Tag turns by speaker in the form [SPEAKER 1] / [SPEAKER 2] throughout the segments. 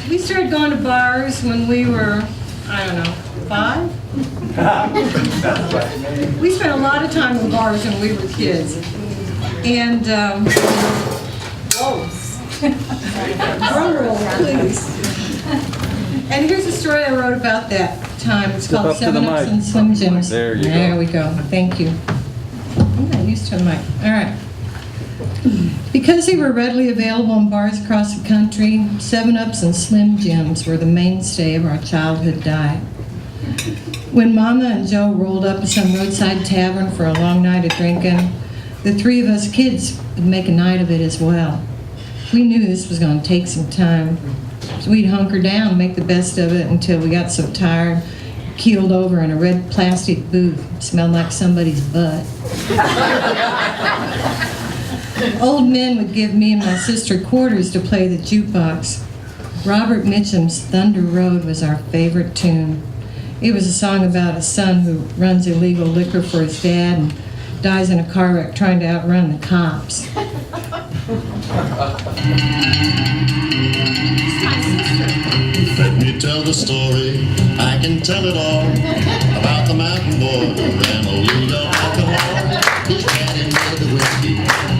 [SPEAKER 1] We started going to bars when we were, I don't know, 5? We spent a lot of time in bars when we were kids. And, drum roll, please. And here's a story I wrote about that time. It's called 7-Ups and Slim Jims.
[SPEAKER 2] There you go.
[SPEAKER 1] There we go. Thank you. I'm not used to a mic. All right. Because they were readily available in bars across the country, 7-Ups and Slim Jims were the mainstay of our childhood diet. When Mama and Joe rolled up at some roadside tavern for a long night of drinking, the three of us kids would make a night of it as well. We knew this was going to take some time, so we'd hunker down and make the best of it until we got so tired, keeled over in a red plastic booth, smelled like somebody's butt. Old men would give me and my sister quarters to play the jukebox. Robert Mitchum's Thunder Road was our favorite tune. It was a song about a son who runs illegal liquor for his dad and dies in a car wreck trying to outrun the cops.
[SPEAKER 3] Let me tell the story, I can tell it all, about the mountain boy and illegal alcohol. He can't made the whiskey,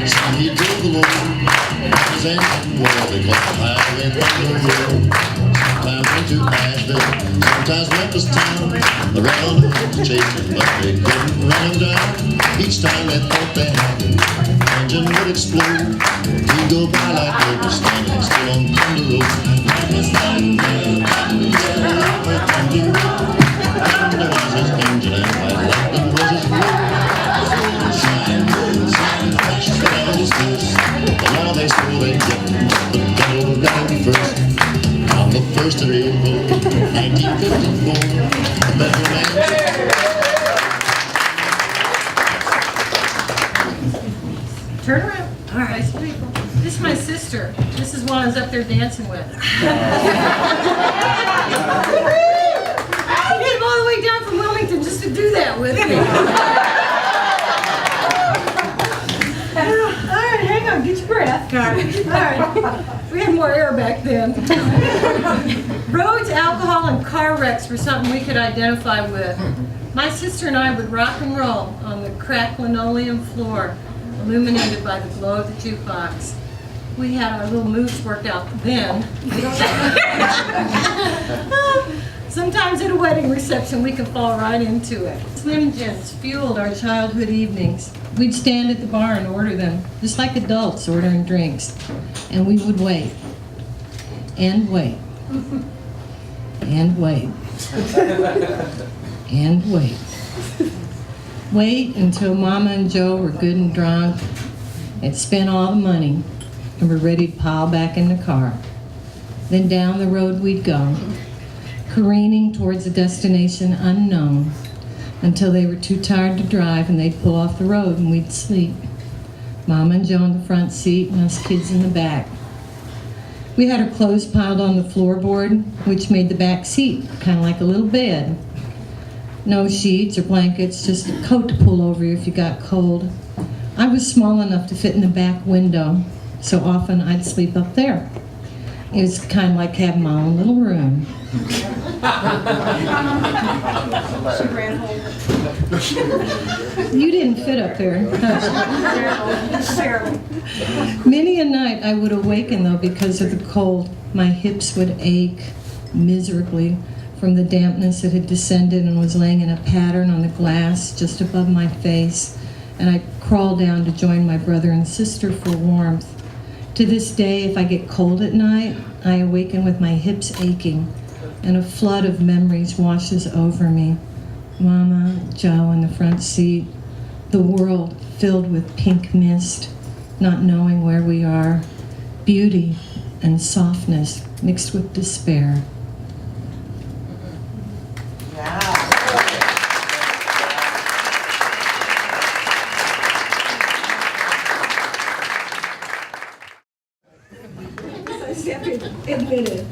[SPEAKER 3] some he drove the load, his engine was a highway thunder road. Sometimes went to Asheville, sometimes Memphis town, the railroads chased him, but they couldn't run him down. Each time they thought they had him, the engine would explode. He'd go by like they were standing still on Thunder Road. Thunder, thunder, thunder, thunder was his engine and white lightning was his road. Shine, shine, flash, right on his face. The law they swore they'd get him, but the devil got him first. On the 1st of April, 1954, the better man.
[SPEAKER 1] Turn around. All right, nice people. This is my sister. This is one I was up there dancing with. She came all the way down from Wilmington just to do that with me. All right, hang on, get your breath. All right. We had more air back then. Roads, alcohol, and car wrecks were something we could identify with. My sister and I would rock and roll on the cracked linoleum floor, illuminated by the glow of the jukebox. We had our little moves worked out then. Sometimes at a wedding reception we could fall right into it. Slim Jims fueled our childhood evenings. We'd stand at the bar and order them, just like adults ordering drinks. And we would wait. And wait. And wait. And wait. Wait until Mama and Joe were good and drunk, had spent all the money, and were ready to pile back in the car. Then down the road we'd go, careening towards a destination unknown, until they were too tired to drive and they'd pull off the road and we'd sleep. Mama and Joe in the front seat and us kids in the back. We had our clothes piled on the floorboard, which made the back seat kind of like a little bed. No sheets or blankets, just a coat to pull over you if you got cold. I was small enough to fit in the back window, so often I'd sleep up there. It was kind of like having my own little room. You didn't fit up there. Many a night I would awaken, though, because of the cold. My hips would ache miserably from the dampness that had descended and was laying in a pattern on the glass just above my face, and I'd crawl down to join my brother and sister for warmth. To this day, if I get cold at night, I awaken with my hips aching, and a flood of memories washes over me. Mama, Joe in the front seat, the world filled with pink mist, not knowing where we are, beauty and softness mixed with despair. Admitted.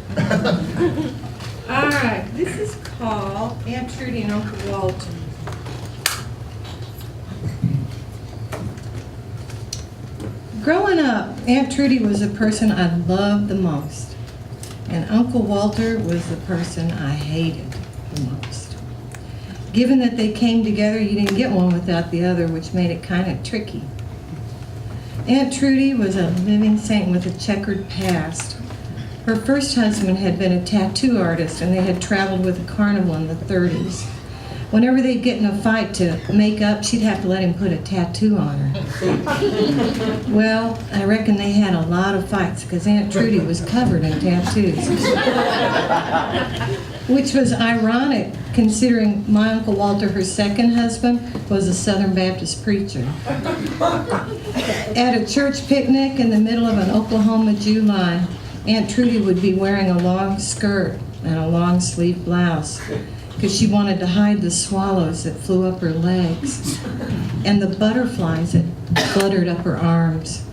[SPEAKER 1] All right, this is called Aunt Trudy and Uncle Walter. Growing up, Aunt Trudy was the person I loved the most. And Uncle Walter was the person I hated the most. Given that they came together, you didn't get one without the other, which made it kind of tricky. Aunt Trudy was a living saint with a checkered past. Her first husband had been a tattoo artist, and they had traveled with a carnival in the 30s. Whenever they'd get in a fight to make up, she'd have to let him put a tattoo on her. Well, I reckon they had a lot of fights because Aunt Trudy was covered in tattoos. Which was ironic considering my Uncle Walter, her second husband, was a Southern Baptist preacher. At a church picnic in the middle of an Oklahoma July, Aunt Trudy would be wearing a long skirt and a long sleeve blouse because she wanted to hide the swallows that flew up her legs and the butterflies that fluttered up her arms.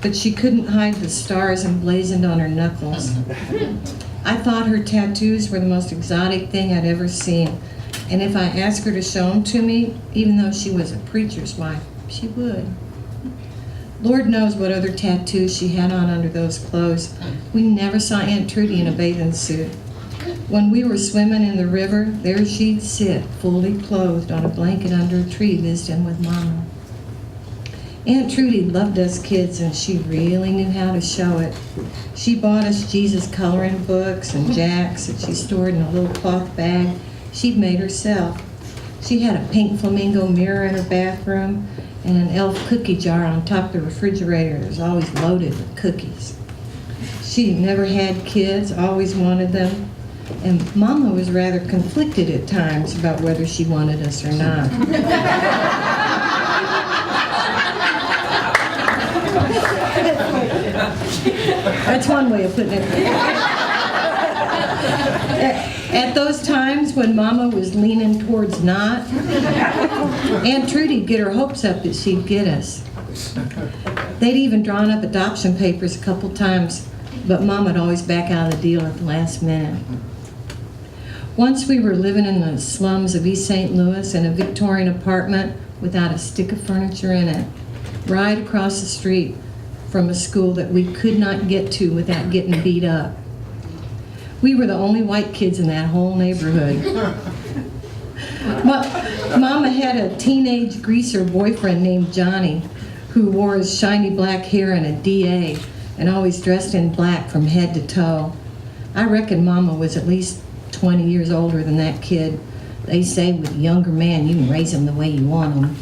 [SPEAKER 1] But she couldn't hide the stars emblazoned on her knuckles. I thought her tattoos were the most exotic thing I'd ever seen, and if I asked her to show them to me, even though she was a preacher's wife, she would. Lord knows what other tattoos she had on under those clothes. We never saw Aunt Trudy in a bathing suit. When we were swimming in the river, there she'd sit, fully clothed on a blanket under a tree visiting with Mama. Aunt Trudy loved us kids, and she really knew how to show it. She bought us Jesus coloring books and jacks that she stored in a little cloth bag she'd made herself. She had a pink flamingo mirror in her bathroom and an elf cookie jar on top of the refrigerator that was always loaded with cookies. She never had kids, always wanted them, and Mama was rather conflicted at times about whether she wanted us or not. That's one way of putting it. At those times when Mama was leaning towards not, Aunt Trudy'd get her hopes up that she'd get us. They'd even drawn up adoption papers a couple times, but Mama'd always back out of the deal at the last minute. Once we were living in the slums of East St. Louis in a Victorian apartment without a stick of furniture in it, right across the street from a school that we could not get to without getting beat up. We were the only white kids in that whole neighborhood. Mama had a teenage greaser boyfriend named Johnny who wore his shiny black hair and a DA and always dressed in black from head to toe. I reckon Mama was at least 20 years older than that kid. They say with a younger man, you can raise him the way you want him.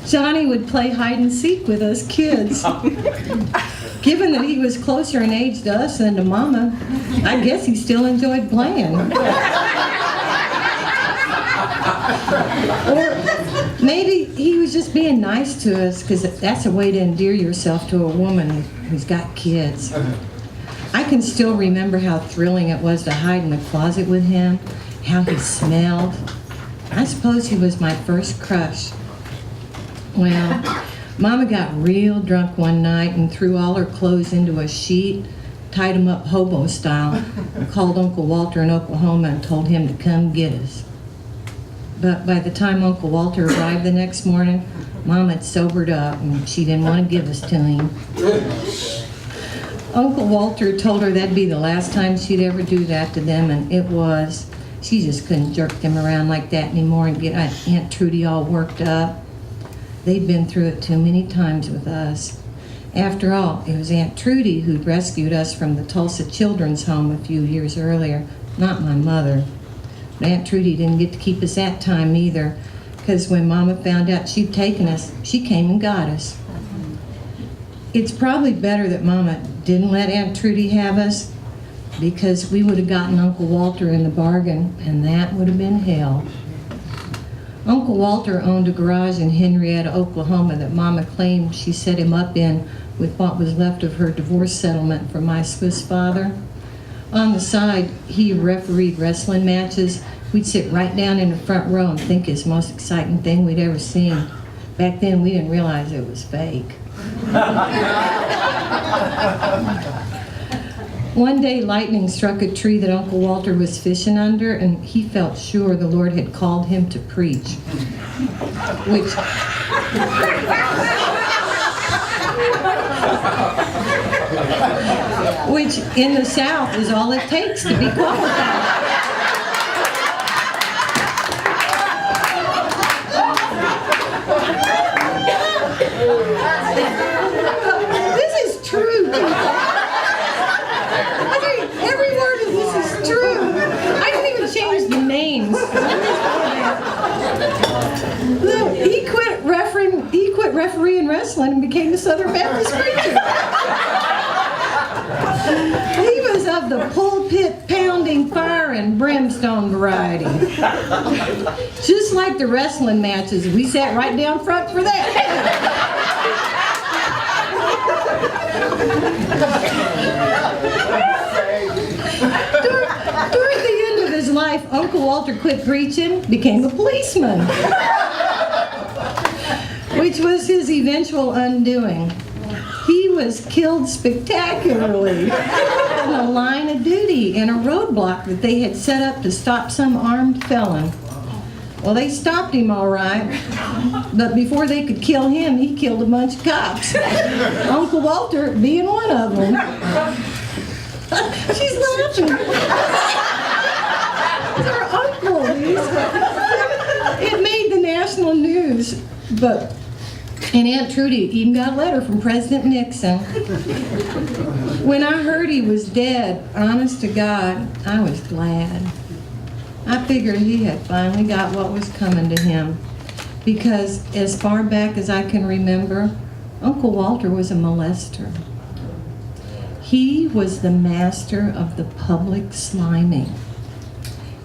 [SPEAKER 1] Johnny would play hide and seek with us kids. Given that he was closer in age to us than to Mama, I guess he still enjoyed playing. Or maybe he was just being nice to us, because that's a way to endear yourself to a woman who's got kids. I can still remember how thrilling it was to hide in the closet with him, how he smelled. I suppose he was my first crush. Well, Mama got real drunk one night and threw all her clothes into a sheet, tied them up hobo style, and called Uncle Walter in Oklahoma and told him to come get us. But by the time Uncle Walter arrived the next morning, Mama had sobered up and she didn't want to give us to him. Uncle Walter told her that'd be the last time she'd ever do that to them, and it was. She just couldn't jerk them around like that anymore and get Aunt Trudy all worked up. They'd been through it too many times with us. After all, it was Aunt Trudy who'd rescued us from the Tulsa Children's Home a few years earlier, not my mother. But Aunt Trudy didn't get to keep us that time either, because when Mama found out she'd taken us, she came and got us. It's probably better that Mama didn't let Aunt Trudy have us, because we would have gotten Uncle Walter in the bargain, and that would have been hell. Uncle Walter owned a garage in Henrietta, Oklahoma that Mama claimed she set him up in with what was left of her divorce settlement from my Swiss father. On the side, he refereed wrestling matches. We'd sit right down in the front row and think it's the most exciting thing we'd ever seen. Back then, we didn't realize it was fake. One day, lightning struck a tree that Uncle Walter was fishing under, and he felt sure the Lord had called him to preach. Which in the South is all it takes to be qualified. This is true. Every word of this is true. I didn't even change the names. He quit refereeing wrestling and became a Southern Baptist preacher. He was of the pulpit pounding fire and brimstone variety. Just like the wrestling matches, we sat right down front for that. During the end of his life, Uncle Walter quit preaching, became a policeman, which was his eventual undoing. He was killed spectacularly in a line of duty in a roadblock that they had set up to stop some armed felon. Well, they stopped him all right, but before they could kill him, he killed a bunch of cops. Uncle Walter being one of them. She's laughing. It's our uncle. It made the national news, and Aunt Trudy even got a letter from President Nixon. When I heard he was dead, honest to God, I was glad. I figured he had finally got what was coming to him, because as far back as I can remember, Uncle Walter was a molester. He was the master of the public sliming.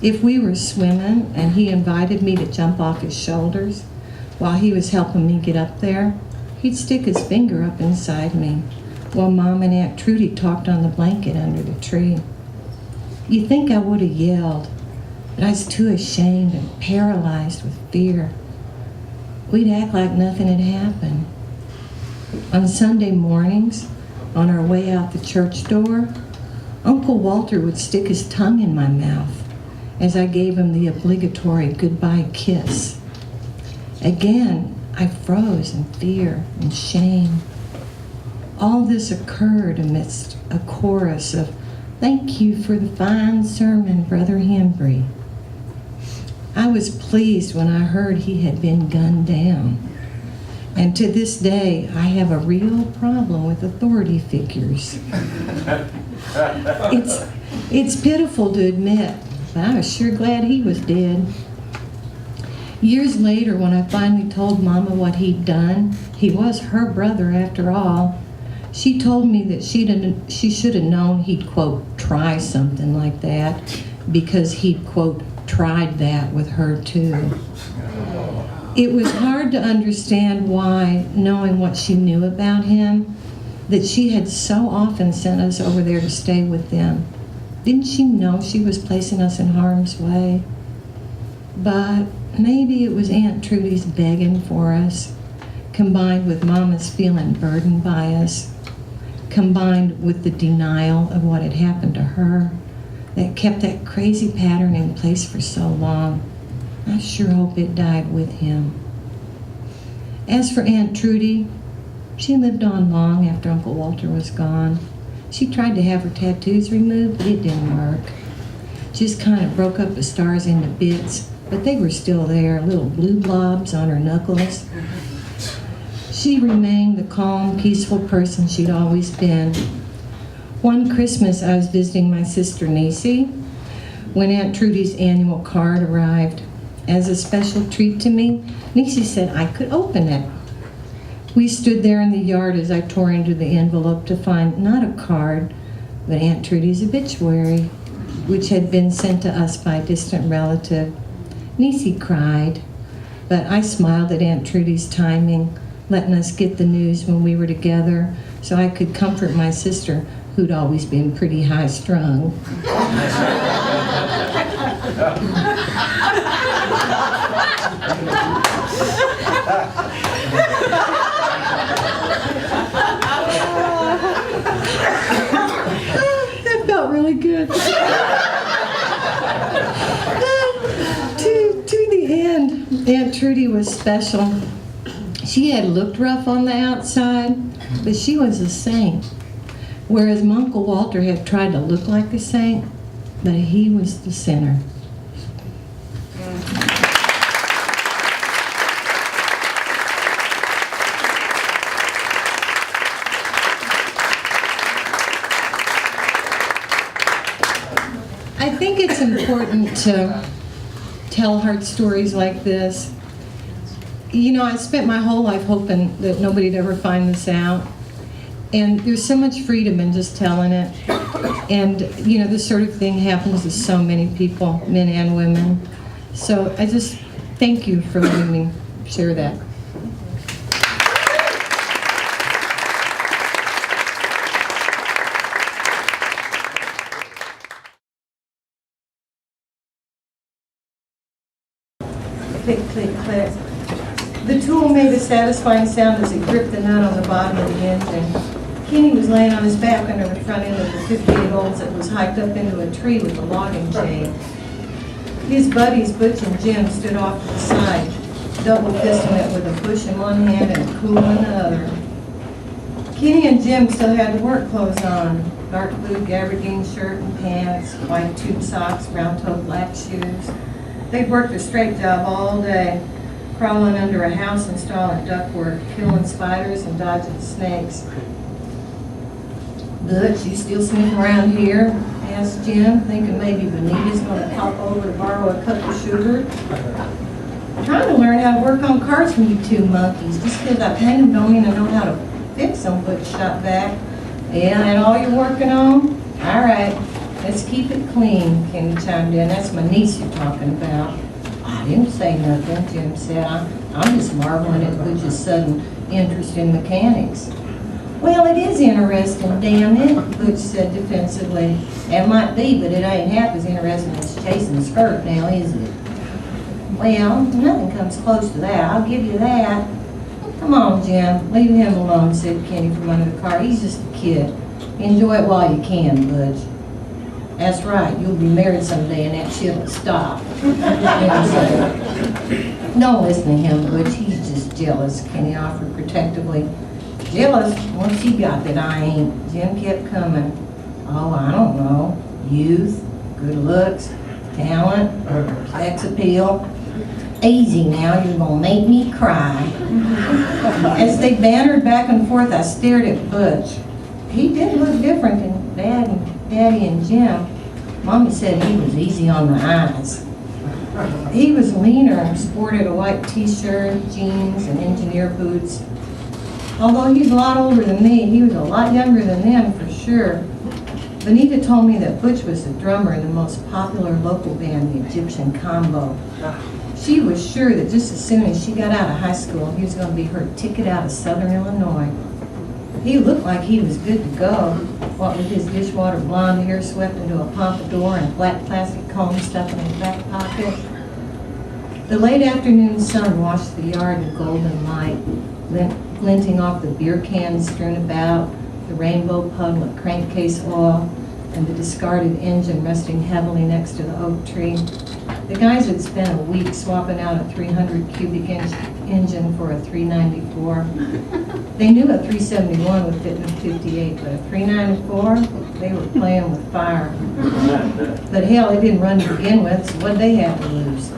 [SPEAKER 1] If we were swimming and he invited me to jump off his shoulders while he was helping me get up there, he'd stick his finger up inside me while Mom and Aunt Trudy talked on the blanket under the tree. You'd think I would have yelled, but I was too ashamed and paralyzed with fear. We'd act like nothing had happened. On Sunday mornings, on our way out the church door, Uncle Walter would stick his tongue in my mouth as I gave him the obligatory goodbye kiss. Again, I froze in fear and shame. All this occurred amidst a chorus of, "Thank you for the fine sermon, Brother Hembry." I was pleased when I heard he had been gunned down. And to this day, I have a real problem with authority figures. It's pitiful to admit, but I was sure glad he was dead. Years later, when I finally told Mama what he'd done, he was her brother after all, she told me that she should have known he'd, quote, try something like that, because he'd, quote, tried that with her too. It was hard to understand why, knowing what she knew about him, that she had so often sent us over there to stay with them. Didn't she know she was placing us in harm's way? But maybe it was Aunt Trudy's begging for us, combined with Mama's feeling burdened by us, combined with the denial of what had happened to her, that kept that crazy pattern in place for so long. I sure hope it died with him. As for Aunt Trudy, she lived on long after Uncle Walter was gone. She tried to have her tattoos removed, but it didn't work. Just kind of broke up the stars into bits, but they were still there, little blue blobs on her knuckles. She remained the calm, peaceful person she'd always been. One Christmas, I was visiting my sister Niecy when Aunt Trudy's annual card arrived. As a special treat to me, Niecy said I could open it. We stood there in the yard as I tore into the envelope to find not a card, but Aunt Trudy's obituary, which had been sent to us by a distant relative. Niecy cried, but I smiled at Aunt Trudy's timing, letting us get the news when we were together, so I could comfort my sister, who'd always been pretty high-strung. To the end, Aunt Trudy was special. She had looked rough on the outside, but she was a saint. Whereas my Uncle Walter had tried to look like a saint, but he was the sinner. I think it's important to tell heart stories like this. You know, I spent my whole life hoping that nobody'd ever find this out. And there's so much freedom in just telling it. And, you know, this sort of thing happens to so many people, men and women. So I just thank you for letting me share that. Click, click, click. The tool made a satisfying sound as it gripped the nut on the bottom of the engine. Kenny was laying on his back under the front end of the 58 Olds that was hiked up into a tree with a logging chain. His buddies, Butch and Jim, stood off to the side, double fisting it with a bush in one hand and a cool in the other. Kenny and Jim still had their work clothes on, dark blue gabardine shirt and pants, white tube socks, round-toed black shoes. They'd worked a straight job all day, crawling under a house, installing ductwork, killing spiders and dodging snakes. Butch, you still sneaking around here? Asked Jim, thinking maybe Benita's going to pop over to borrow a cup of sugar. Trying to learn how to work on cars from you two monkeys. Just because I paint them don't mean I know how to fix them, Butch shot back. Yeah, and all you're working on? All right, let's keep it clean, Kenny chimed in. That's my niece you're talking about. I didn't say nothing, Jim said. I'm just marveling at Butch's sudden interest in mechanics. Well, it is interesting, damn it, Butch said defensively. It might be, but it ain't half as interesting as chasing a skirt now, is it? Well, nothing comes close to that, I'll give you that. Come on, Jim, leave him alone, said Kenny from under the car. He's just a kid. Enjoy it while you can, Butch. That's right, you'll be married someday and that shit'll stop. Don't listen to him, Butch, he's just jealous, Kenny offered protectively. Jealous? What's he got that I ain't? Jim kept coming. Oh, I don't know. Youth, good looks, talent, sex appeal. Easy now, you're gonna make me cry. As they bantered back and forth, I stared at Butch. He did look different than Daddy and Jim. Mommy said he was easy on the eyes. He was leaner and sported a white t-shirt, jeans, and engineer boots. Although he's a lot older than me, he was a lot younger than them for sure. Benita told me that Butch was the drummer in the most popular local band, the Egyptian Combo. She was sure that just as soon as she got out of high school, he was going to be her ticket out of Southern Illinois. He looked like he was good to go, what with his dishwater blonde hair swept into a pompadour and black plastic comb stuffed in his back pocket. The late afternoon sun washed the yard in golden light, glinting off the beer cans strewn about, the rainbow puddle of crankcase oil, and the discarded engine resting heavily next to the oak tree. The guys had spent a week swapping out a 300 cubic inch engine for a 394. They knew a 371 would fit in a 58, but a 394, they were playing with fire. But hell, it didn't run to begin with, so what'd they have to lose?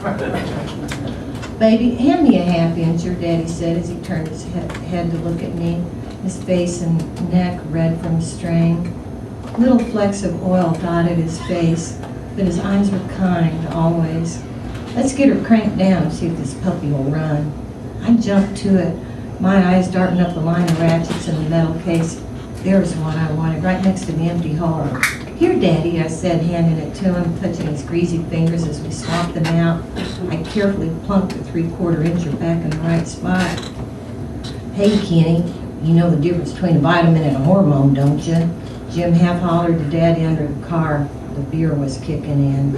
[SPEAKER 1] Baby, hand me a half inch, your daddy said as he turned his head to look at me, his face and neck red from strain. Little flecks of oil dotted his face, but his eyes were kind, always. Let's get her cranked down and see if this puppy will run. I jumped to it, my eyes darting up the line of ratchets in the metal case. There's one I wanted, right next to the empty hole. Here, Daddy, I said, handing it to him, touching his greasy fingers as we swapped them out. I carefully plunked the 3/4 incher back in the right spot. Hey, Kenny, you know the difference between a vitamin and a hormone, don't you? Jim half hollered to Daddy under the car. The beer was kicking in.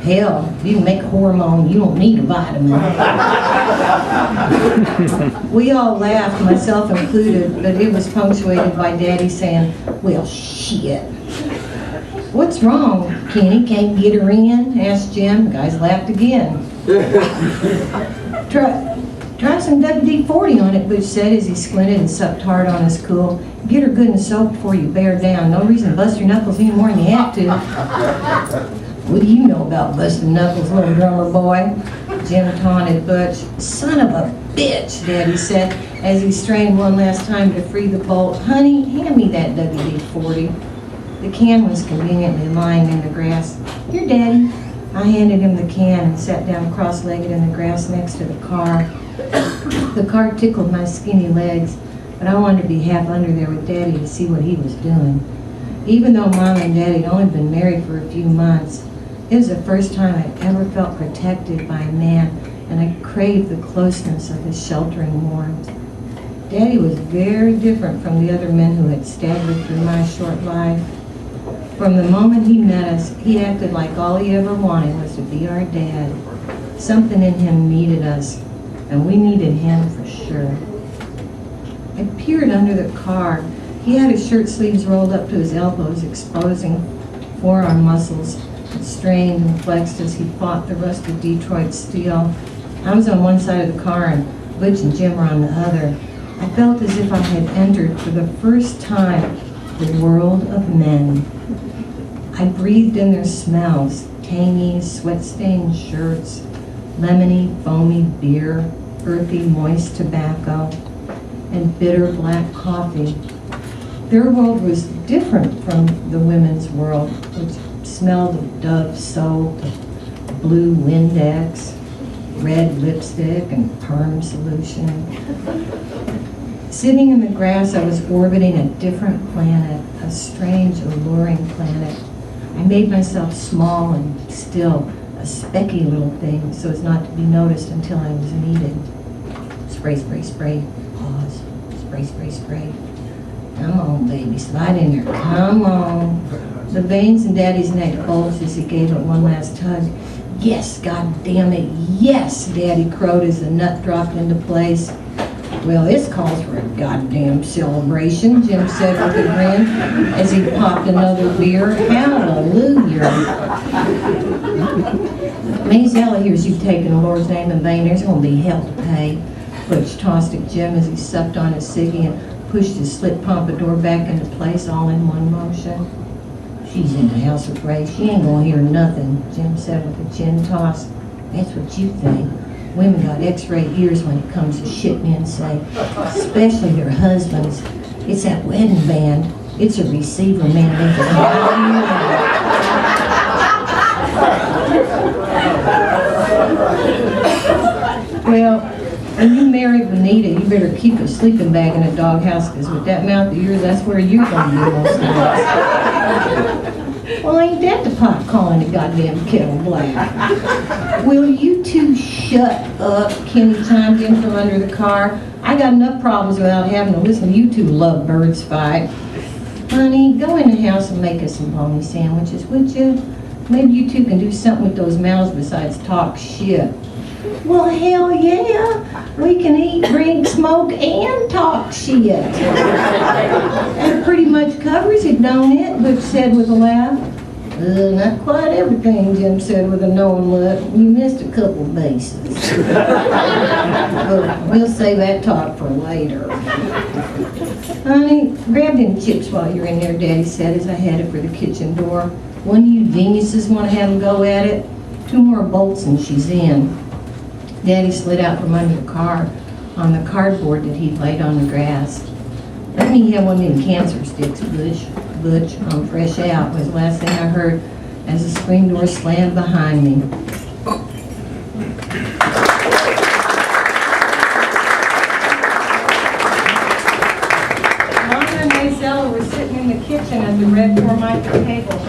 [SPEAKER 1] Hell, if you can make a hormone, you don't need a vitamin. We all laughed, myself included, but it was punctuated by Daddy saying, well, shit. "What's wrong, Kenny? Can't get her in?" asked Jim. The guys laughed again. Try some WD-40 on it, Butch said as he squinted and sucked hard on his cool. "Get her good and soaked before you bear down. No reason to bust your knuckles any more than you have to." "What do you know about busting knuckles, little drummer boy?" Jim taunted Butch. "Son of a bitch," Daddy said as he strained one last time to free the bolt. "Honey, hand me that WD-40. The can was conveniently lying in the grass. "Here, Daddy." I handed him the can and sat down cross-legged in the grass next to the car. The car tickled my skinny legs, but I wanted to be half under there with Daddy to see what he was doing. Even though Mom and Daddy had only been married for a few months, it was the first time I'd ever felt protected by a man, and I craved the closeness of his sheltering warmth. Daddy was very different from the other men who had staggered through my short life. From the moment he met us, he acted like all he ever wanted was to be our dad. Something in him needed us, and we needed him for sure. I peered under the car. He had his shirt sleeves rolled up to his elbows, exposing forearm muscles that strained and flexed as he fought the rusted Detroit steel. I was on one side of the car, and Butch and Jim were on the other. I felt as if I had entered for the first time the world of men. I breathed in their smells: tangy, sweat-stained shirts, lemony, foamy beer, earthy, moist tobacco, and bitter black coffee. Their world was different from the women's world, which smelled of Dove soap, blue Windex, red lipstick, and perm solution. Sitting in the grass, I was orbiting a different planet, a strange, alluring planet. I made myself small and still, a specky little thing, so as not to be noticed until I was needed. Spray, spray, spray. Pause. Spray, spray, spray. "Come on, baby, slide in there. Come on." The veins in Daddy's neck bulged as he gave it one last tug. "Yes, God damn it, yes," Daddy crowed as the nut dropped into place. "Well, this calls for a goddamn celebration," Jim said with a grin as he popped another beer. "Hallelujah." "Maisella hears you've taken the Lord's name in vain. There's going to be hell to pay." Butch tossed at Jim as he sucked on his ciggy and pushed his slit pompadour back into place all in one motion. "She's in the house with Ray. She ain't going to hear nothing," Jim said with a chin toss. "That's what you think. Women got x-ray ears when it comes to shit men say, especially their husbands. It's that wedding band. It's a receiver, man. Well, when you marry Benita, you better keep a sleeping bag in a doghouse, because with that mouth of yours, that's where you're going to be most nights. "Well, ain't that the pot calling the goddamn kettle black?" "Will you two shut up?" Kenny chimed in from under the car. "I got enough problems without having to listen to you two lovebirds fight." "Honey, go in the house and make us some bologna sandwiches, would you? Maybe you two can do something with those mouths besides talk shit." "Well, hell yeah. We can eat, drink, smoke, and talk shit." "That pretty much covers it, don't it?" Butch said with a laugh. Not quite everything," Jim said with a knowing look. "You missed a couple bases." "But we'll save that talk for later." "Honey, grab them chips while you're in there," Daddy said as I headed for the kitchen door. "One of you geniuses want to have a go at it? 2 more bolts and she's in." Daddy slid out from under the car on the cardboard that he'd laid on the grass. "Let me have one of them cancer sticks, Butch. I'm fresh out," was the last thing I heard as the screen door slammed behind me. Mama and Maisella were sitting in the kitchen at the red Formica table,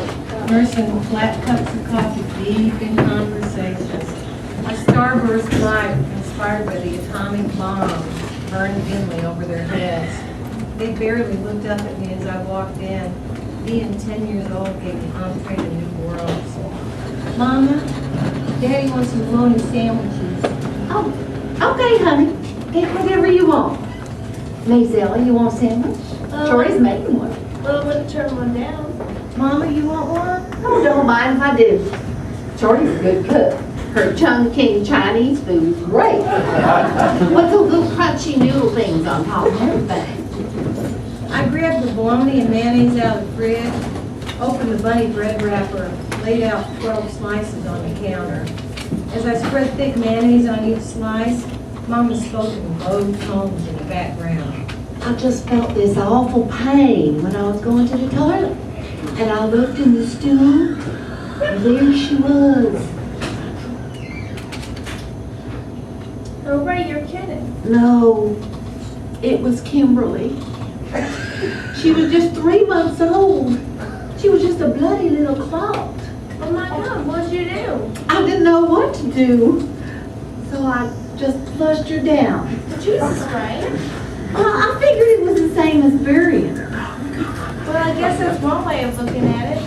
[SPEAKER 1] nursing flat cups of coffee, deep in conversations. A starburst light, inspired by the atomic bomb, burned dimly over their heads. They barely looked up at me as I walked in. Being 10 years old gave me entree to new worlds. "Mama, Daddy wants some bologna sandwiches."
[SPEAKER 2] Oh, okay, honey. Get whatever you want. Maisella, you want a sandwich? Troy's making one.
[SPEAKER 4] Well, I wouldn't turn one down.
[SPEAKER 1] "Mama, you want one?"
[SPEAKER 2] Oh, don't mind if I do. Shorty's a good cook. Her Chungking Chinese food is great. What's those little crunchy noodle things on top of everything?
[SPEAKER 1] I grabbed the bologna and mayonnaise out of the fridge, opened the bunny bread wrapper, and laid out 12 slices on the counter. As I spread thick mayonnaise on each slice, Mama spoke in low tones in the background.
[SPEAKER 2] I just felt this awful pain when I was going to the toilet. And I looked in the stool, and there she was.
[SPEAKER 4] Oh, Ray, you're kidding.
[SPEAKER 2] No, it was Kimberly. She was just 3 months old. She was just a bloody little clot.
[SPEAKER 4] Oh my God, what'd you do?
[SPEAKER 2] I didn't know what to do, so I just flushed her down.
[SPEAKER 4] Jesus, Ray.
[SPEAKER 2] Well, I figured it was the same as burying her.
[SPEAKER 4] Well, I guess that's one way of looking at it.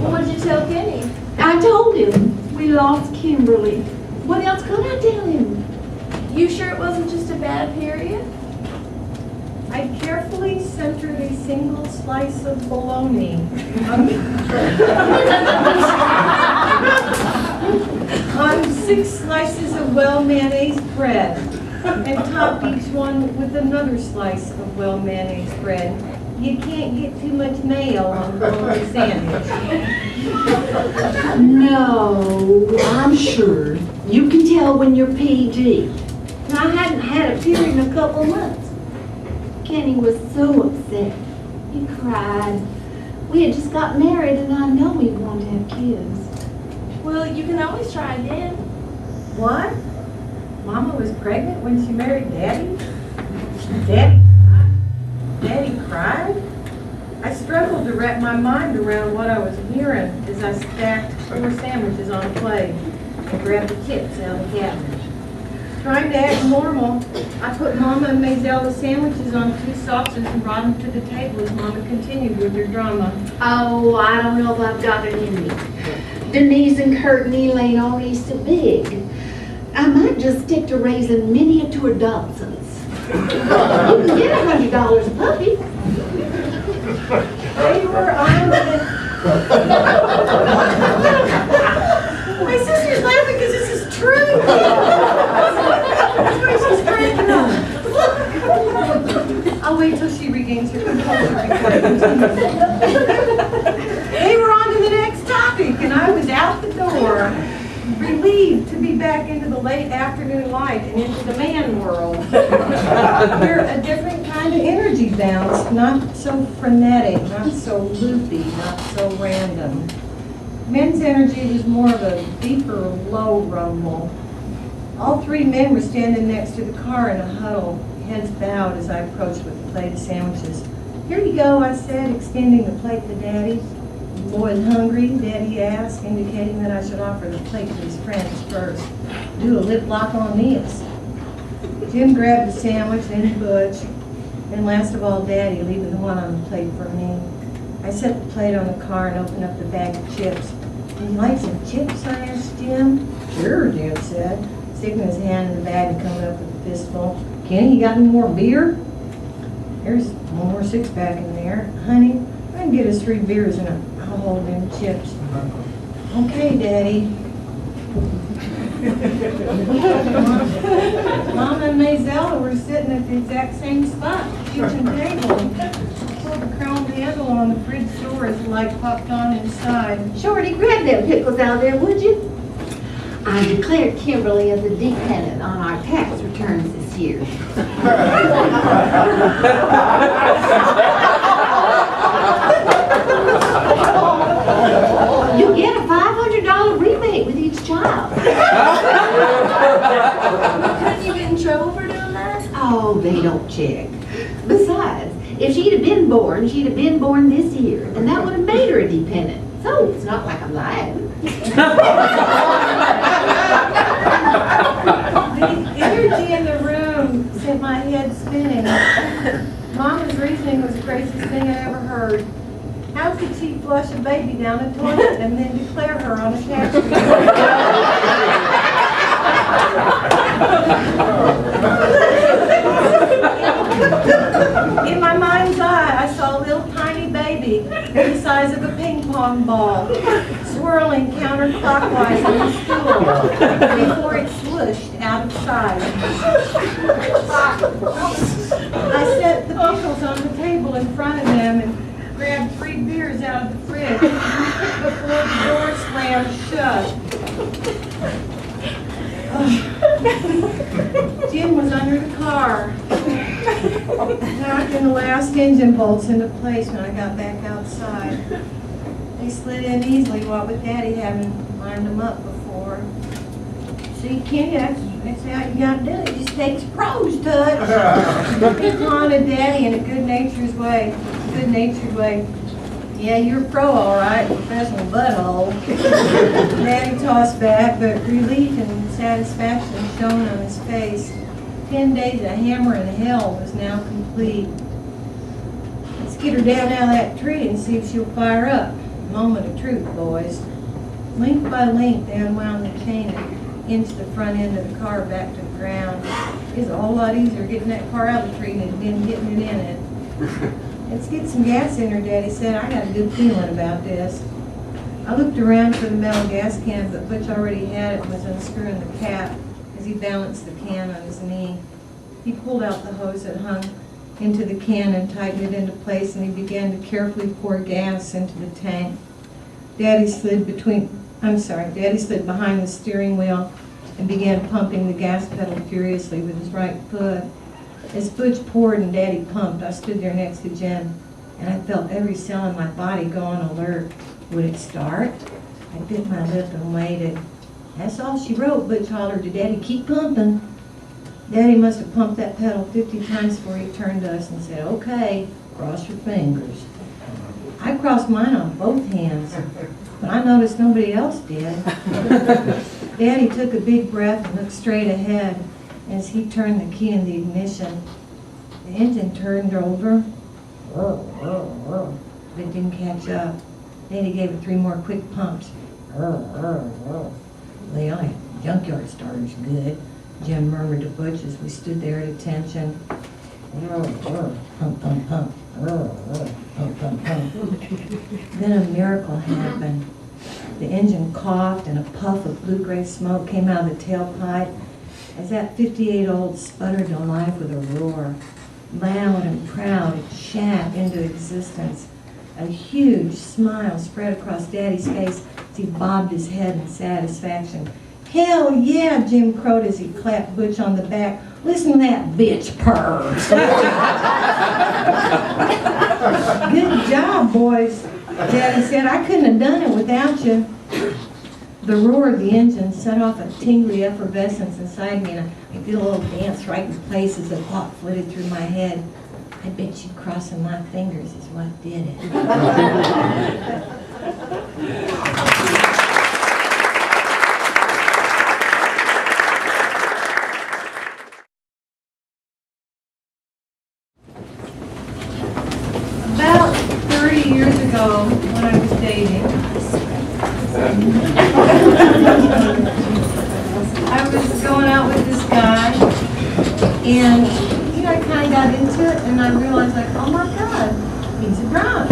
[SPEAKER 4] Well, what'd you tell Kenny?
[SPEAKER 2] I told him we lost Kimberly. What else could I tell him?
[SPEAKER 4] You sure it wasn't just a bad period?
[SPEAKER 1] I carefully centered a single slice of bologna on 6 slices of well-mayonnaise bread and topped each one with another slice of well-mayonnaise bread. You can't get too much mayo on a bologna sandwich.
[SPEAKER 2] No, I'm sure. You can tell when you're PG.
[SPEAKER 1] And I hadn't had a period in a couple of months.
[SPEAKER 2] Kenny was so upset. He cried. We had just got married and I know we wanted to have kids.
[SPEAKER 4] Well, you can always try again.
[SPEAKER 1] What? Mama was pregnant when she married Daddy? Daddy cried? I struggled to wrap my mind around what I was hearing as I stacked 4 sandwiches on a plate and grabbed the chips out of the cabinet. Trying to act normal, I put Mama and Maisel the sandwiches on 2 saucers and brought them to the table as Mama continued with her drama.
[SPEAKER 2] Oh, I don't know if I've got it in me. Denise and Kurt and Elaine already so big. I might just stick to raising miniature Dachshunds. You can get $100 a puppy.
[SPEAKER 1] They were on the... My sister's laughing because this is true. She's cracking up. I'll wait till she regains her composure before I continue. They were on to the next topic, and I was out the door, relieved to be back into the late afternoon light and into the man world, where a different kind of energy bounced, not so frenetic, not so loopy, not so random. Men's energy was more of a deeper, low rumble. All 3 men were standing next to the car in a huddle, heads bowed as I approached with a plate of sandwiches. Here you go, I said, extending the plate to Daddy. The boy is hungry, Daddy asked, indicating that I should offer the plate to his friends first. Do a lip lock on this. Jim grabbed the sandwich, then Butch, and last of all Daddy, leaving the one on the plate for me. I set the plate on the car and opened up the bag of chips. Would you like some chips? I asked Jim. Sure, Jim said, sticking his hand in the bag and coming up with a fistful. Kenny, you got any more beer? There's one more 6-pack in there. Honey, I can get us 3 beers and I'll hold them chips. Okay, Daddy. Mama and Maisel were sitting at the exact same spot, kitchen table. Pulled the chrome handle on the fridge door as the light popped on inside.
[SPEAKER 2] Shorty, grab them pickles out there, would you? I declared Kimberly as a dependent on our tax returns this year. You get a $500 rebate with each child.
[SPEAKER 4] Couldn't you get in trouble for doing that?
[SPEAKER 2] Oh, they don't check. Besides, if she'd have been born, she'd have been born this year, and that would have made her a dependent. So it's not like I'm lying.
[SPEAKER 1] The energy in the room sent my head spinning. Mama's reasoning was the craziest thing I ever heard. How could she flush a baby down a toilet and then declare her on a tax return? In my mind's eye, I saw a little tiny baby the size of a ping pong ball, swirling counterclockwise on the stool before it swooshed out of sight. I set the pickles on the table in front of them and grabbed 3 beers out of the fridge before the door slammed shut. Jim was under the car, knocking the last engine bolts into place when I got back outside. They slid in easily, what with Daddy having lined them up before. See, Kenny, that's how you gotta do it. It just takes pros touch. He taunted Daddy in a good-natured way. Yeah, you're a pro, all right, professional butthole. Daddy tossed back, but relief and satisfaction shone on his face. 10 days of hammer in hell was now complete. Let's get her down out of that tree and see if she'll fire up. Moment of truth, boys. Link by link, they unwound the chain and inched the front end of the car back to the ground. It was a whole lot easier getting that car out of the tree than it had been getting it in it. Let's get some gas in her, Daddy said. I got a good feeling about this. I looked around for the metal gas can, but Butch already had it and was unscrewing the cap as he balanced the can on his knee. He pulled out the hose that hung into the can and tightened it into place, and he began to carefully pour gas into the tank. Daddy slid behind the steering wheel and began pumping the gas pedal furiously with his right foot. As Butch poured and Daddy pumped, I stood there next to Jen, and I felt every cell in my body go on alert. Would it start? I bit my lip and waited. That's all she wrote, Butch hollered to Daddy, keep pumping. Daddy must have pumped that pedal 50 times before he turned to us and said, okay, cross your fingers. I crossed mine on both hands, but I noticed nobody else did. Daddy took a big breath and looked straight ahead as he turned the key in the ignition. The engine turned over, but it didn't catch up. Daddy gave it 3 more quick pumps. Well, a junkyard starter's good, Jim murmured to Butch as we stood there at attention. Pump, pump, pump. Pump, pump, pump. Then a miracle happened. The engine coughed and a puff of blue-gray smoke came out of the tailpipe as that 58-old sputtered to life with a roar. Loud and proud, it shat into existence. A huge smile spread across Daddy's face as he bobbed his head in satisfaction. Hell yeah, Jim crowed as he clapped Butch on the back. Listen to that bitch purr. Good job, boys, Daddy said. I couldn't have done it without you. The roar of the engine set off a tingly effervescence inside me, and I did a little dance right in place as a thought flitted through my head. I bet you crossing my fingers is what did it. About 30 years ago, when I was dating, I was going out with this guy, and I kind of got into it, and I realized, like, oh my God, he's a drunk.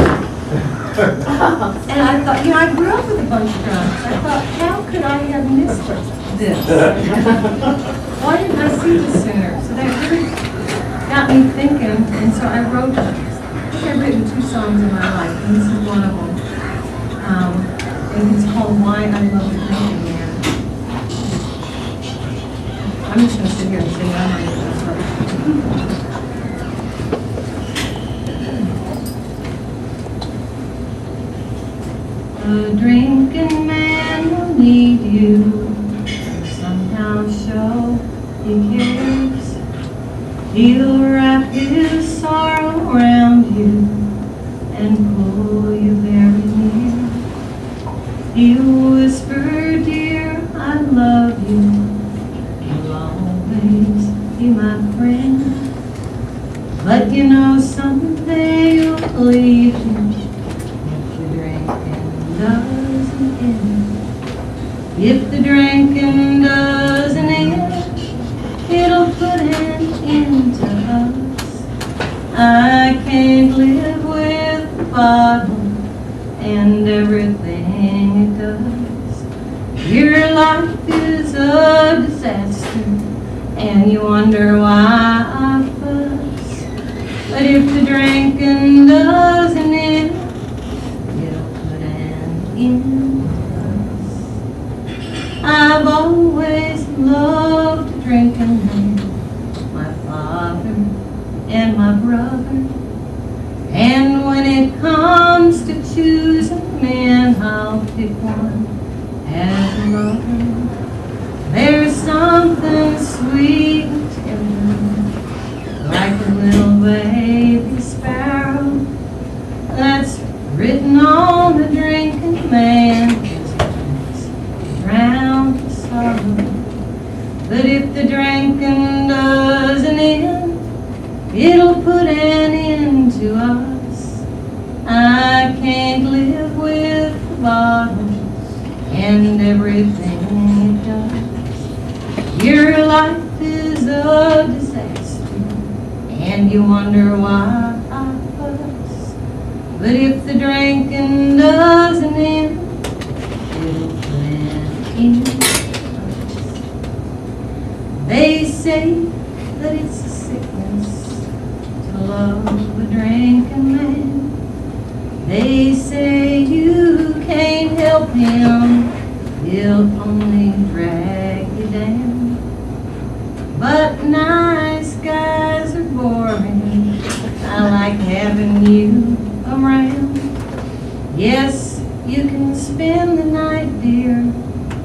[SPEAKER 1] And I thought, I grew up with a bunch of drunks. I thought, how could I have missed this? Why didn't I see this sooner? So that really got me thinking, and so I wrote, I think I've written 2 songs in my life, and this is one of them. And it's called Why I Love the Drinking Man. I'm just going to sit here and sing. I'm not going to start. The drinking man will need you to somehow show he cares. He'll wrap his sorrow around you and pull you very near. He'll whisper, dear, I love you. You'll always be my friend. But someday you'll leave him if the drinking doesn't end. If the drinking doesn't end, it'll put an end to us. I can't live with the bottle and everything it does. Your life is a disaster, and you wonder why I fuss. But if the drinking doesn't end, it'll put an end to us. I've always loved a drinking man, my father and my brother. And when it comes to choosing men, I'll pick one as a lover. There's something sweet and tender, like a little baby sparrow, that's written on the drinking man, 'cause it drowns the sorrow. But if the drinking doesn't end, it'll put an end to us. I can't live with the bottle and everything it does. Your life is a disaster, and you wonder why I fuss. But if the drinking doesn't end, it'll put an end to us. They say that it's a sickness to love a drinking man. They say you can't help him, he'll only drag you down. But nice guys are boring, I like having you around. Yes, you can spend the night, dear,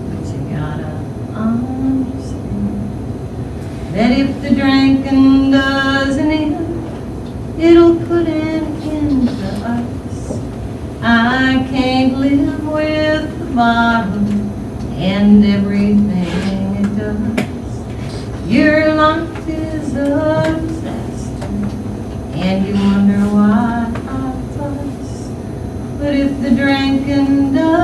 [SPEAKER 1] but you gotta understand that if the drinking doesn't end, it'll put an end to us. I can't live with the bottle and everything it does. Your life is a disaster, and you wonder why I fuss. But if the drinking does